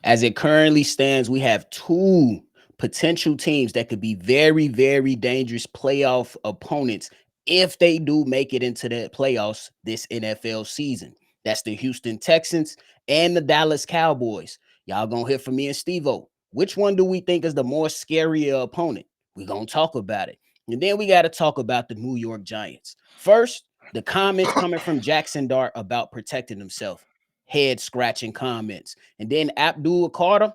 As it currently stands, we have two potential teams that could be very, very dangerous playoff opponents if they do make it into the playoffs this NFL season. That's the Houston Texans and the Dallas Cowboys. Y'all gonna hear from me and Steve-O. Which one do we think is the more scarier opponent? We're gonna talk about it. And then we got to talk about the New York Giants. First, the comments coming from Jaxson Dart about protecting himself. Head scratching comments. And then Abdul Carter,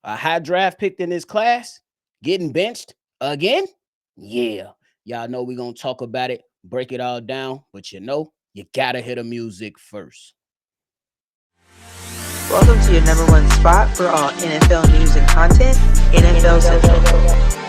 a high draft pick in his class, getting benched again. Yeah, y'all know we're going to talk about it, break it all down. But you got to hit the music first. Welcome to your number one spot for all NFL news and content, NFL Central.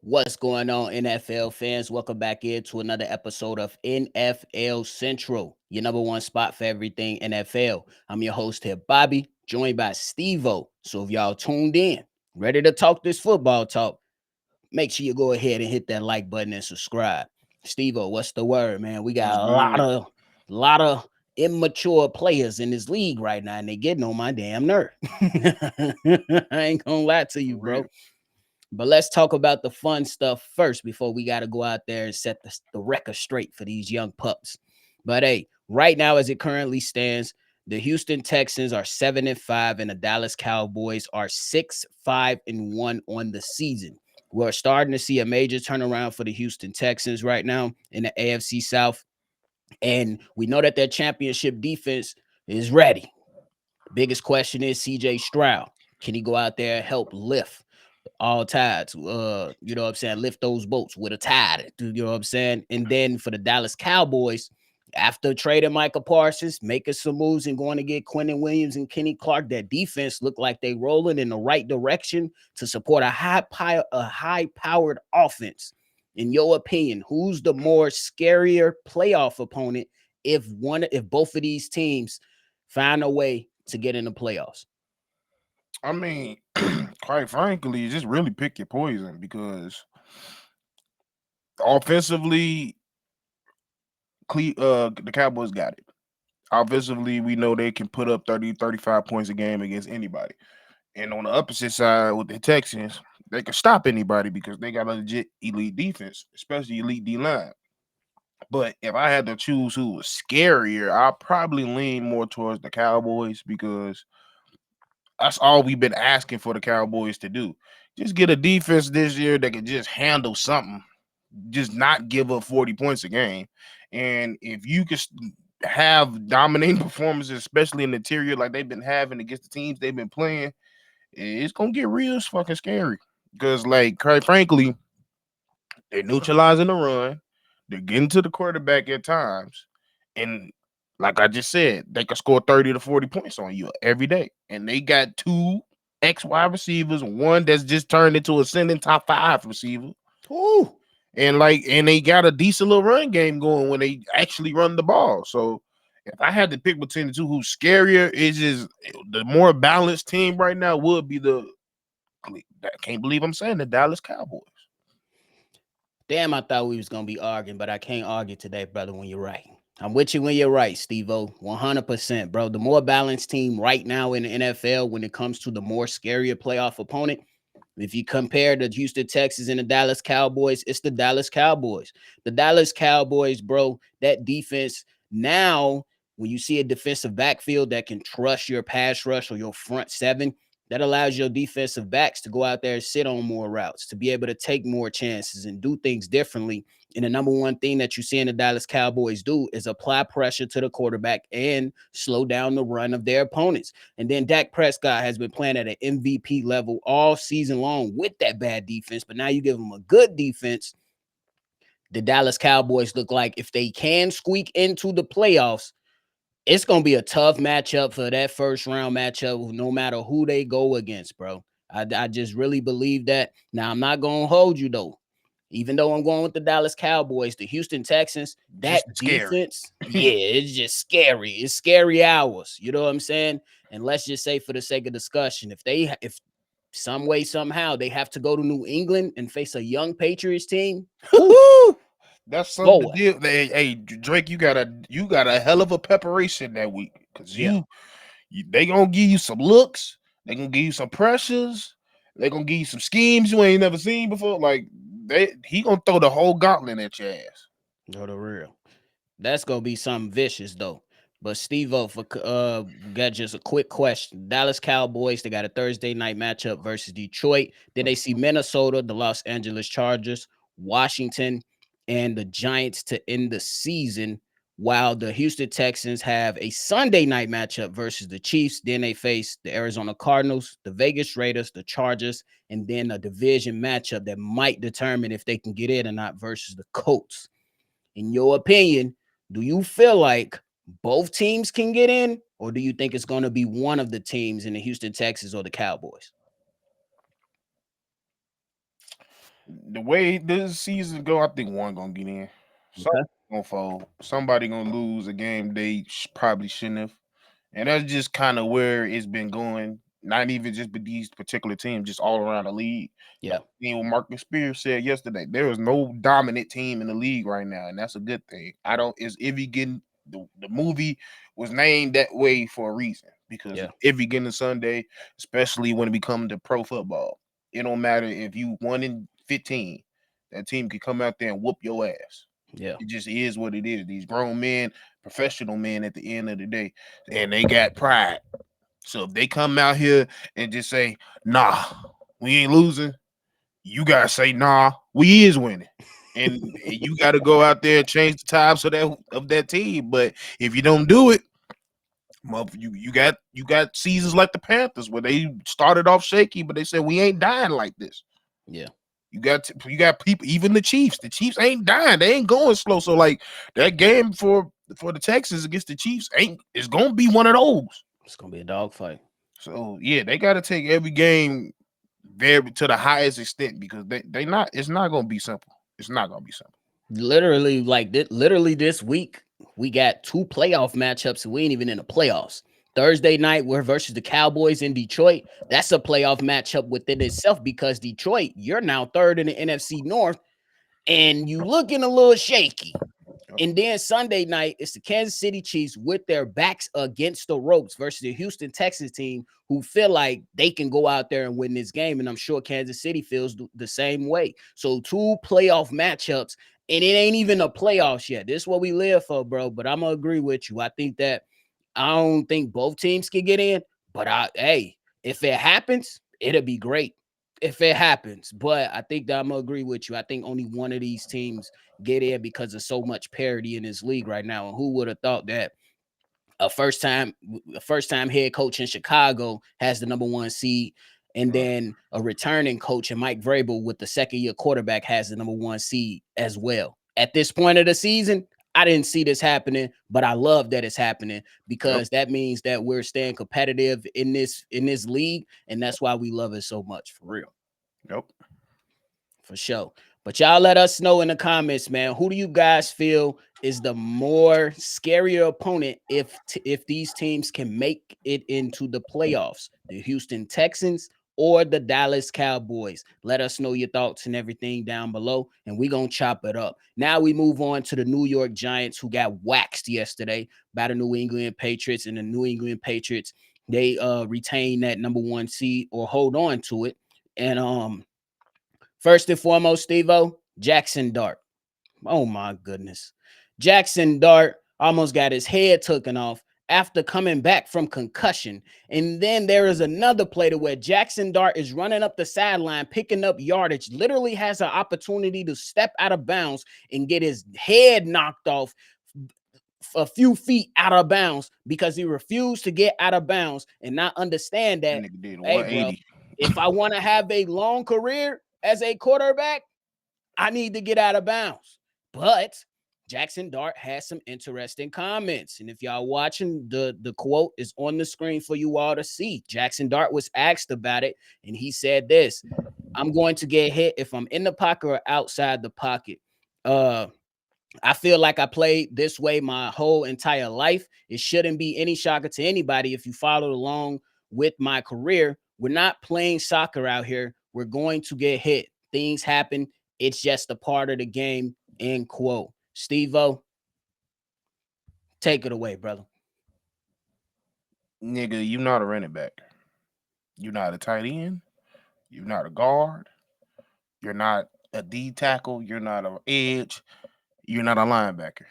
What's going on, NFL fans? Welcome back into another episode of NFL Central, your number one spot for everything NFL. I'm your host here, Bobby, joined by Steve-O. So if y'all tuned in, ready to talk this football talk, make sure you go ahead and hit that like button and subscribe. Steve-O, what's the word, man? We got a lot of immature players in this league right now, and they getting on my damn nerve. I ain't gonna lie to you, bro. But let's talk about the fun stuff first before we got to go out there and set the record straight for these young pups. But hey, right now, as it currently stands, the Houston Texans are 7-5, and the Dallas Cowboys are 6-5-1 on the season. We're starting to see a major turnaround for the Houston Texans right now in the AFC South. And we know that their championship defense is ready. The biggest question is CJ Stroud. Can he go out there and help lift all tides? You know what I'm saying? Lift those boats with a tide. You know what I'm saying? And then for the Dallas Cowboys, after trading Micah Parsons, making some moves and going to get Quentin Williams and Kenny Clark, that defense looked like they rolling in the right direction to support a high-powered offense. In your opinion, who's the more scarier playoff opponent if both of these teams find a way to get in the playoffs? I mean, quite frankly, just really pick your poison because offensively, the Cowboys got it. Offensively, we know they can put up 30, 35 points a game against anybody. And on the opposite side with the Texans, they can stop anybody because they got a legit elite defense, especially elite D-line. But if I had to choose who was scarier, I'd probably lean more towards the Cowboys because that's all we've been asking for the Cowboys to do. Just get a defense this year that can just handle something, just not give up 40 points a game. And if you can have dominating performances, especially in the interior like they've been having against the teams they've been playing, it's going to get real fucking scary. Because, like, quite frankly, they're neutralizing the run. They're getting to the quarterback at times. And like I just said, they can score 30 to 40 points on you every day. And they got two X-wide receivers, one that's just turned into a ascending top 5 receiver. Ooh. And they got a decent little run game going when they actually run the ball. So if I had to pick between the two, who's scarier, is just the more balanced team right now would be I can't believe I'm saying the Dallas Cowboys. Damn, I thought we was going to be arguing, but I can't argue today, brother, when you're right. I'm with you when you're right, Steve-O. 100%, bro. The more balanced team right now in the NFL when it comes to the more scarier playoff opponent, if you compare the Houston Texans and the Dallas Cowboys, it's the Dallas Cowboys. The Dallas Cowboys, bro, that defense now, when you see a defensive backfield that can trust your pass rush or your front seven, that allows your defensive backs to go out there and sit on more routes, to be able to take more chances and do things differently. And the number one thing that you see in the Dallas Cowboys do is apply pressure to the quarterback and slow down the run of their opponents. And then Dak Prescott has been playing at an MVP level all season long with that bad defense. But now you give him a good defense. The Dallas Cowboys look like if they can squeak into the playoffs, it's going to be a tough matchup for that first round matchup, no matter who they go against, bro. I just really believe that. Now, I'm not going to hold you, though. Even though I'm going with the Dallas Cowboys, the Houston Texans, that Just scary. defense, yeah, it's just scary. It's scary hours. You know what I'm saying? And let's just say, for the sake of discussion, if some way somehow they have to go to New England and face a young Patriots team, whew, That's something to boy, deal. Hey, Drake, you got a hell of a preparation that week because yeah. they gonna give you some looks, they gonna give you some pressures, they gonna give you some schemes you ain't never seen before. Like he gonna throw the whole gauntlet at your ass. No, the real. That's gonna be something vicious though. But Steve-O, got just a quick question. Dallas Cowboys, they got a Thursday night matchup versus Detroit. Then they see Minnesota, the Los Angeles Chargers, Washington, and the Giants to end the season. While the Houston Texans have a Sunday night matchup versus the Chiefs. Then they face the Arizona Cardinals, the Vegas Raiders, the Chargers, and then a division matchup that might determine if they can get in or not versus the Colts. In your opinion, do you feel like both teams can get in, or do you think it's going to be one of the teams in the Houston Texans or the Cowboys? The way this season go, I think one gonna get in. Okay. Somebody gonna fall. Somebody gonna lose a game they probably shouldn't have. And that's just kind of where it's been going. Not even just with these particular teams, just all around the league. Yeah. Like what Marcus Spears said yesterday, there is no dominant team in the league right now, and that's a good thing. I don't. Is Ivy getting the movie was named that way for a reason because Yeah. Ivy getting a Sunday, especially when it becomes the pro football. It don't matter if you 1 in 15, that team can come out there and whoop your ass. Yeah. It just is what it is. These grown men, professional men at the end of the day, and they got pride. So if they come out here and just say, nah, we ain't losing, you gotta say, nah, we is winning. And you gotta go out there and change the times of that team. But if you don't do it, you got seasons like the Panthers where they started off shaky, but they said we ain't dying like this. Yeah. You got people, even the Chiefs. The Chiefs ain't dying. They ain't going slow. So like that game for the Texans against the Chiefs is gonna be one of those. It's going to be a dogfight. So yeah, they got to take every game very to the highest extent because they not. It's not gonna be simple. It's not gonna be simple. Literally, literally this week, we got two playoff matchups, and we ain't even in the playoffs. Thursday night, we're versus the Cowboys in Detroit. That's a playoff matchup within itself because Detroit, you're now third in the NFC North, and you looking a little shaky. And then Sunday night, it's the Kansas City Chiefs with their backs against the ropes versus the Houston Texans team who feel like they can go out there and win this game. And I'm sure Kansas City feels the same way. So two playoff matchups, and it ain't even a playoffs yet. This is what we live for, bro. But I'm going to agree with you. I don't think both teams can get in. But hey, if it happens, it'll be great. If it happens, but I think that I'm gonna agree with you. I think only one of these teams get in because of so much parity in this league right now. And who would have thought that a first time head coach in Chicago has the number one seed, and then a returning coach in Mike Vrabel with the second year quarterback has the number one seed as well. At this point of the season, I didn't see this happening, but I love that it's happening because that means that we're staying competitive in this league, and that's why we love it so much, for real. Yep. For sure. But y'all let us know in the comments, man. Who do you guys feel is the more scarier opponent if these teams can make it into the playoffs? The Houston Texans or the Dallas Cowboys? Let us know your thoughts and everything down below, and we're going to chop it up. Now we move on to the New York Giants, who got waxed yesterday by the New England Patriots, and the New England Patriots, they retain that number one seed or hold on to it. And first and foremost, Steve-O, Jaxson Dart. Oh my goodness. Jaxson Dart almost got his head taken off after coming back from concussion. And then there is another play to where Jaxson Dart is running up the sideline, picking up yardage, literally has an opportunity to step out of bounds and get his head knocked off a few feet out of bounds because he refused to get out of bounds and not understand that, Nigga did hey, bro, 180. if I want to have a long career as a quarterback, I need to get out of bounds. But Jaxson Dart has some interesting comments. And if y'all watching, the quote is on the screen for you all to see. Jaxson Dart was asked about it, and he said this: I'm going to get hit if I'm in the pocket or outside the pocket. I feel like I played this way my whole entire life. It shouldn't be any shocker to anybody if you followed along with my career. We're not playing soccer out here. We're going to get hit. Things happen. It's just a part of the game. End quote. Steve-O, take it away, brother. Nigga, you not a running back. You're not a tight end. You're not a guard. You're not a D tackle. You're not an edge. You're not a linebacker.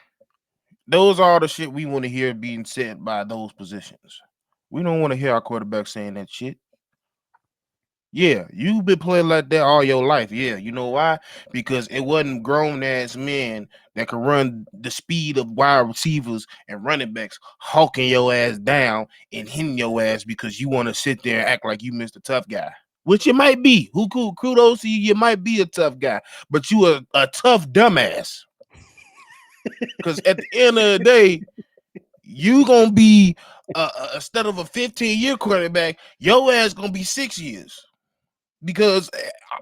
Those are the shit we want to hear being said by those positions. We don't want to hear our quarterback saying that shit. Yeah, you've been playing like that all your life. Yeah, you know why? Because it wasn't grown ass men that could run the speed of wide receivers and running backs, hawking your ass down and hitting your ass because you want to sit there and act like you Mr. Tough Guy. Which you might be. Who cool? Kudos to you. You might be a tough guy, but you a tough dumbass. Because at the end of the day, you gonna be instead of a 15-year quarterback, your ass gonna be 6 years. Because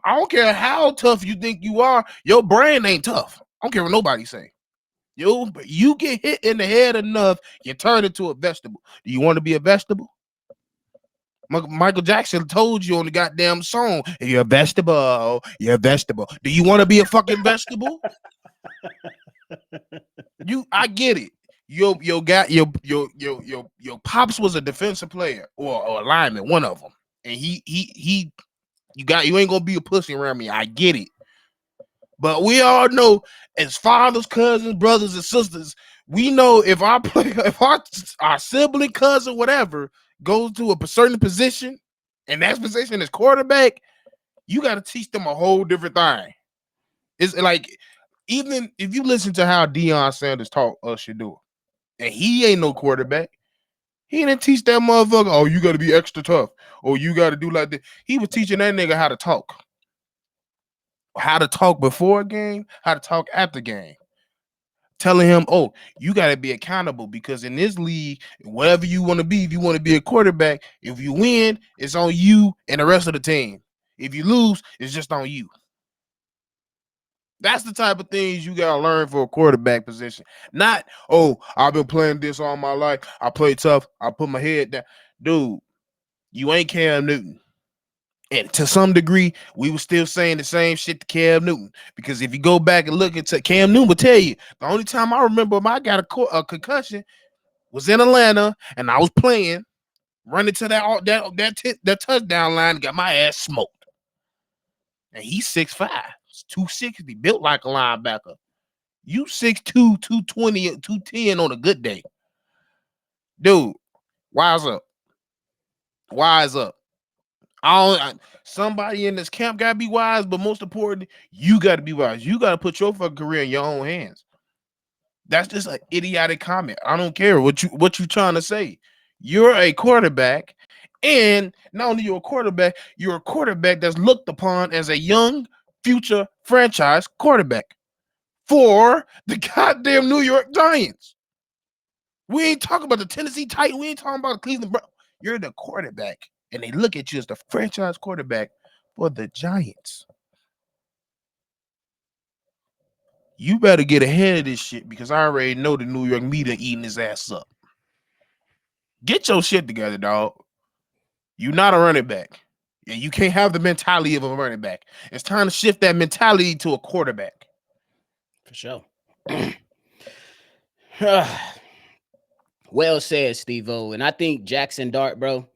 I don't care how tough you think you are, your brain ain't tough. I don't care what nobody say. You get hit in the head enough, you turn into a vegetable. Do you want to be a vegetable? Michael Jackson told you on the goddamn song, if you're a vegetable, you're a vegetable. Do you want to be a fucking vegetable? I get it. Your pops was a defensive player or a lineman, one of them, and you ain't gonna be a pussy around me. I get it, but we all know as fathers, cousins, brothers, and sisters, we know if our sibling, cousin, whatever goes to a certain position, and that position is quarterback, you got to teach them a whole different thing. It's like, even if you listen to how Deion Sanders taught us Shador, and he ain't no quarterback, he didn't teach that motherfucker, oh, you got to be extra tough, or you got to do like that. He was teaching that nigga how to talk before a game, how to talk after game. Telling him, oh, you got to be accountable because in this league, whatever you want to be, if you want to be a quarterback, if you win, it's on you and the rest of the team. If you lose, it's just on you. That's the type of things you got to learn for a quarterback position. Not, oh, I've been playing this all my life. I play tough. I put my head down. Dude, you ain't Cam Newton. And to some degree, we were still saying the same shit to Cam Newton. Because if you go back and look into Cam Newton will tell you, the only time I remember I got a concussion was in Atlanta, and I was playing, running to that touchdown line, and got my ass smoked. And he's 6'5", 260, built like a linebacker. You 6'2", 220, 210 on a good day. Dude, wise up. Wise up. Somebody in this camp gotta be wise, but most importantly, you gotta be wise. You gotta put your fucking career in your own hands. That's just an idiotic comment. I don't care what you trying to say. You're a quarterback, and not only you're a quarterback that's looked upon as a young future franchise quarterback for the goddamn New York Giants. We ain't talking about the Tennessee Titans. We ain't talking about the Cleveland Browns. You're the quarterback. And they look at you as the franchise quarterback for the Giants. You better get ahead of this shit because I already know the New York media eating his ass up. Get your shit together, dog. You're not a running back. And you can't have the mentality of a running back. It's time to shift that mentality to a quarterback. For sure. Well said, Steve-O. And I think Jaxson Dart, bro,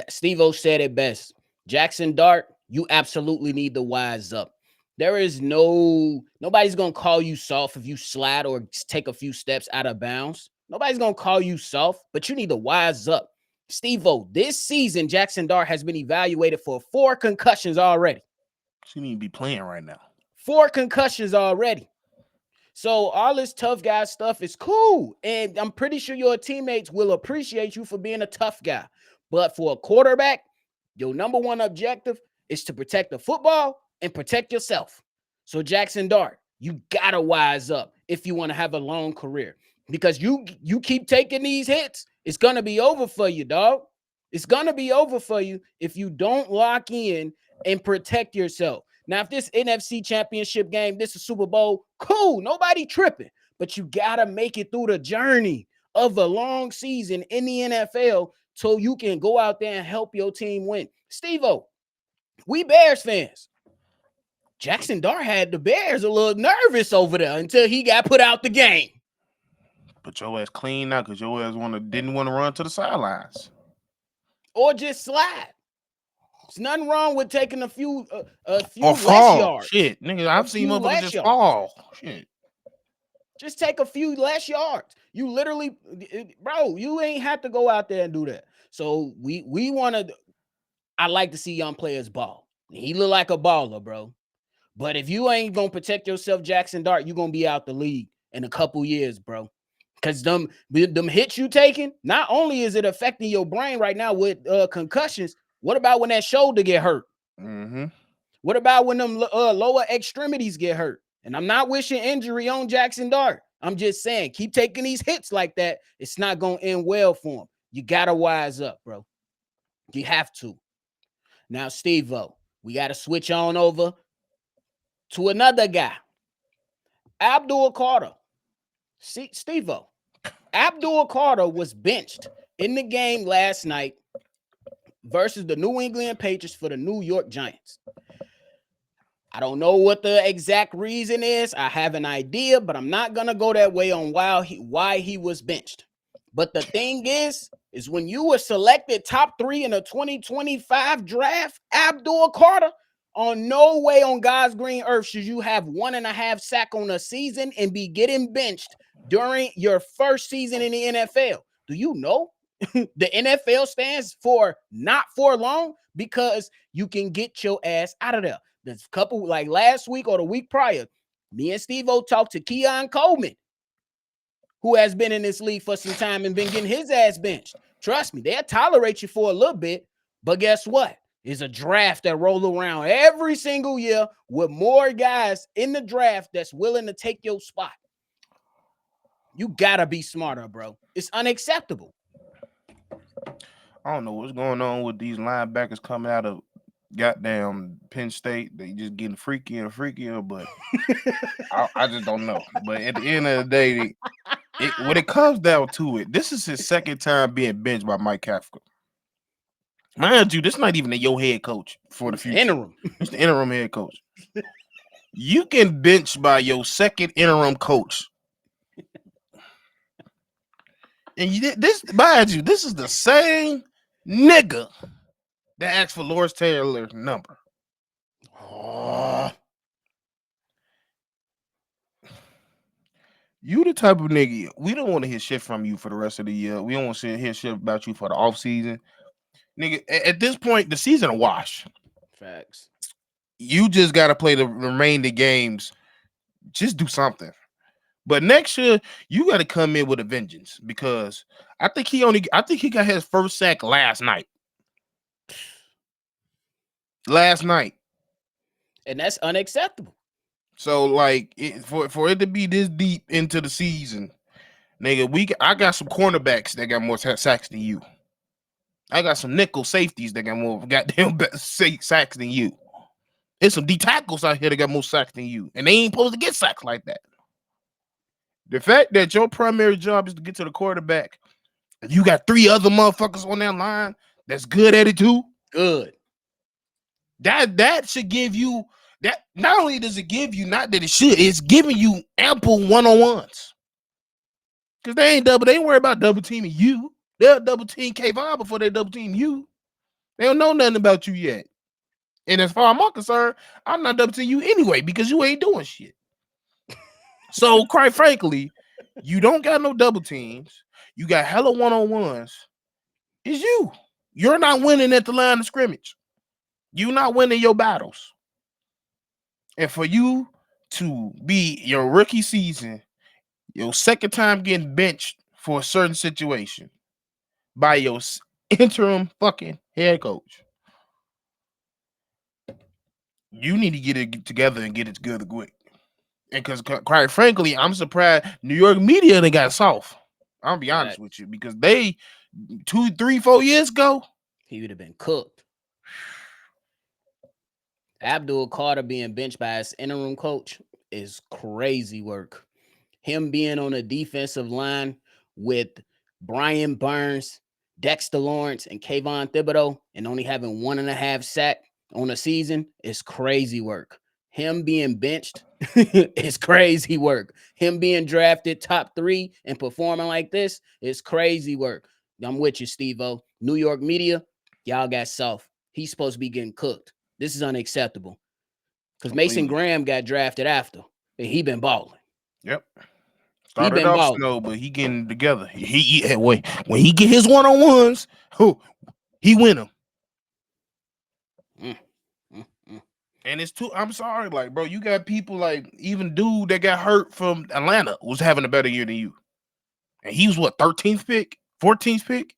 Steve-O said it best. Jaxson Dart, you absolutely need to wise up. There is nobody's going to call you soft if you slide or take a few steps out of bounds. Nobody's going to call you soft, but you need to wise up. Steve-O, this season, Jaxson Dart has been evaluated for 4 concussions already. She need to be playing right now. 4 concussions already. So all this tough guy stuff is cool. And I'm pretty sure your teammates will appreciate you for being a tough guy. But for a quarterback, your number one objective is to protect the football and protect yourself. So Jaxson Dart, you got to wise up if you want to have a long career. Because you keep taking these hits, it's going to be over for you, dog. It's going to be over for you if you don't lock in and protect yourself. Now, if this NFC championship game, this is Super Bowl, cool, nobody tripping. But you got to make it through the journey of a long season in the NFL so you can go out there and help your team win. Steve-O, we Bears fans. Jaxson Dart had the Bears a little nervous over there until he got put out the game. But your ass clean now because your ass didn't want to run to the sidelines. Or just slide. There's nothing wrong with taking a few or less fall. yards. Shit, nigga, I've seen motherfuckers just fall. Shit. Just take a few less yards. You literally, bro, you ain't have to go out there and do that. So we want to, I like to see young players ball. He look like a baller, bro. But if you ain't going to protect yourself, Jaxson Dart, you're going to be out the league in a couple years, bro. Because them hits you taking, not only is it affecting your brain right now with concussions, what about when that shoulder get hurt? Mm-hmm. What about when them lower extremities get hurt? And I'm not wishing injury on Jaxson Dart. I'm just saying, keep taking these hits like that. It's not going to end well for him. You got to wise up, bro. You have to. Now, Steve-O, we got to switch on over to another guy. Abdul Carter. See, Steve-O. Abdul Carter was benched in the game last night versus the New England Patriots for the New York Giants. I don't know what the exact reason is. I have an idea, but I'm not going to go that way on why he was benched. But the thing is when you were selected top 3 in the 2025 draft, Abdul Carter, on no way on God's green earth should you have 1.5 sacks on a season and be getting benched during your first season in the NFL. Do you know the NFL stands for not for long because you can get your ass out of there. There's a couple, like last week or the week prior, me and Steve-O talked to Keon Coleman, who has been in this league for some time and been getting his ass benched. Trust me, they'll tolerate you for a little bit, but guess what? It's a draft that rolls around every single year with more guys in the draft that's willing to take your spot. You gotta be smarter, bro. It's unacceptable. I don't know what's going on with these linebackers coming out of goddamn Penn State. They just getting freakier and freakier, but I just don't know. But at the end of the day, when it comes down to it, this is his second time being benched by Mike Kafka. Mind you, this is not even your head coach for the future. Interim. It's the interim head coach. You can bench by your second interim coach. And mind you, this is the same nigga that asked for Lawrence Taylor's number. You the type of nigga, we don't want to hear shit from you for the rest of the year. We don't want to hear shit about you for the offseason. Nigga, at this point, the season a wash. Facts. You just got to play the remaining games. Just do something. But next year, you got to come in with a vengeance because I think he got his first sack last night. And that's unacceptable. So, like, for it to be this deep into the season, nigga, I got some cornerbacks that got more sacks than you. I got some nickel safeties that got more goddamn sacks than you. There's some D tackles out here that got more sacks than you, and they ain't supposed to get sacks like that. The fact that your primary job is to get to the quarterback, and you got 3 other motherfuckers on that line that's good at it too. Good. That should give you that. Not only does it give you, not that it should, it's giving you ample one-on-ones. Because they ain't worried about double teaming you. They'll double team K-Von before they double team you. They don't know nothing about you yet. And as far as I'm concerned, I'm not double teaming you anyway because you ain't doing shit. So, quite frankly, you don't got no double teams. You got hella one-on-ones. It's you. You're not winning at the line of scrimmage. You're not winning your battles. And for you to be your rookie season, your second time getting benched for a certain situation by your interim fucking head coach, you need to get it together and get it together quick. And because, quite frankly, I'm surprised New York media they got soft. I'll be honest with you, because they 2, 3, 4 years ago, he would have been cooked. Abdul Carter being benched by his interim coach is crazy work. Him being on a defensive line with Brian Burns, Dexter Lawrence, and Kayvon Thibodeau, and only having 1.5 sack on a season is crazy work. Him being benched is crazy work. Him being drafted top 3 and performing like this is crazy work. I'm with you, Steve-O. New York media, y'all got soft. He's supposed to be getting cooked. This is unacceptable. Because Mason Graham got drafted after, and he been balling. Yep. He Started been off balling. slow, but he getting together. When he get his one-on-ones, he win them. And it's too. I'm sorry, like, bro, you got people like even dude that got hurt from Atlanta was having a better year than you, and he was what 13th pick, 14th pick.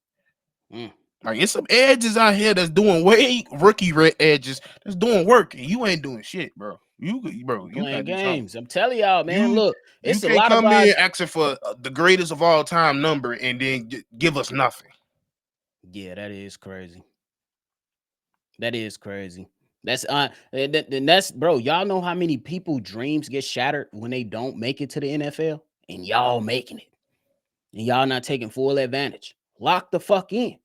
Like, it's some edges out here that's doing rookie edges that's doing work, and you ain't doing shit, bro. You playing games. I'm telling y'all, man. Look, it's you a lot can't of come in asking for the greatest of all time number and then give us nothing. Yeah, that is crazy. That is crazy. That's bro. Y'all know how many people dreams get shattered when they don't make it to the NFL, and y'all making it, and y'all not taking full advantage. Lock the fuck in,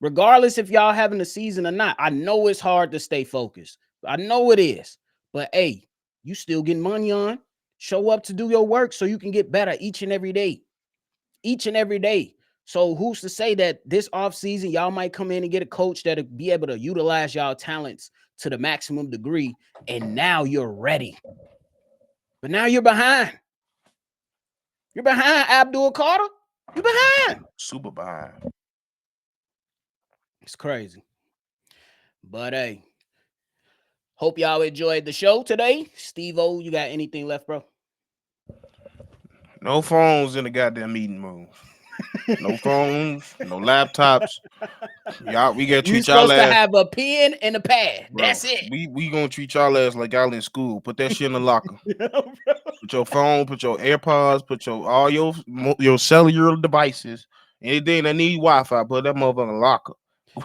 regardless if y'all having a season or not. I know it's hard to stay focused. I know it is, but hey, you still getting money on. Show up to do your work so you can get better each and every day. Each and every day. So who's to say that this offseason y'all might come in and get a coach that'll be able to utilize y'all talents to the maximum degree, and now you're ready. But now you're behind. You're behind, Abdul Carter. You're behind. Super behind. It's crazy. But hey, hope y'all enjoyed the show today. Steve-O, you got anything left, bro? No phones in the goddamn meeting room. No phones, no laptops. Y'all, we gotta treat y'all supposed to have a pen and a pad. Bro, that's it. We gonna treat y'all ass like y'all in school. Put that shit in the locker. Put your phone, put your AirPods, put all your cellular devices, anything that need Wi-Fi. Put that motherfucker in the locker.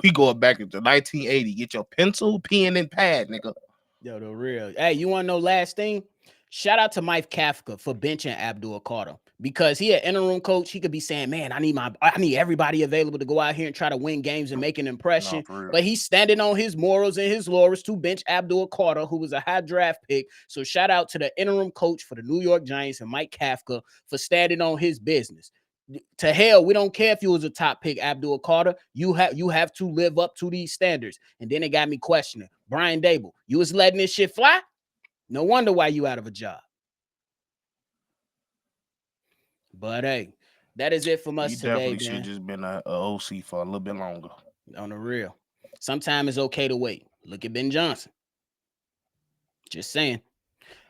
We going back into 1980. Get your pencil, pen, and pad, nigga. Yo, the real. Hey, you want to know last thing? Shout out to Mike Kafka for benching Abdul Carter, because he an interim coach. He could be saying, man, I need everybody available to go out here and try to win games and make an impression. But he's standing on his morals and his laurels to bench Abdul Carter, who was a high draft pick. So shout out to the interim coach for the New York Giants and Mike Kafka for standing on his business. To hell, we don't care if you was a top pick, Abdul Carter. You have to live up to these standards. And then it got me questioning. Brian Dable, you was letting this shit fly? No wonder why you out of a job. But hey, that is it from us today. You definitely should have just been a OC for a little bit longer. On the real. Sometimes it's okay to wait. Look at Ben Johnson. Just saying.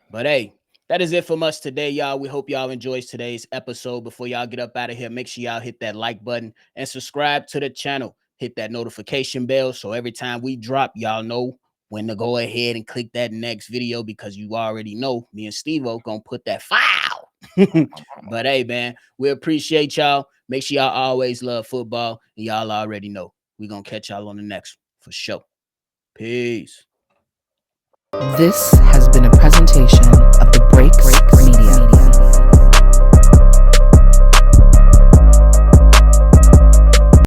But hey, that is it from us today, y'all. We hope y'all enjoyed today's episode. Before y'all get up out of here, make sure y'all hit that like button and subscribe to the channel. Hit that notification bell so every time we drop, y'all know when to go ahead and click that next video, because you already know me and Steve-O gonna put that file. But hey, man, we appreciate y'all. Make sure y'all always love football, and y'all already know we're gonna catch y'all on the next one for sure. Peace. This has been a presentation of the Breaks Media.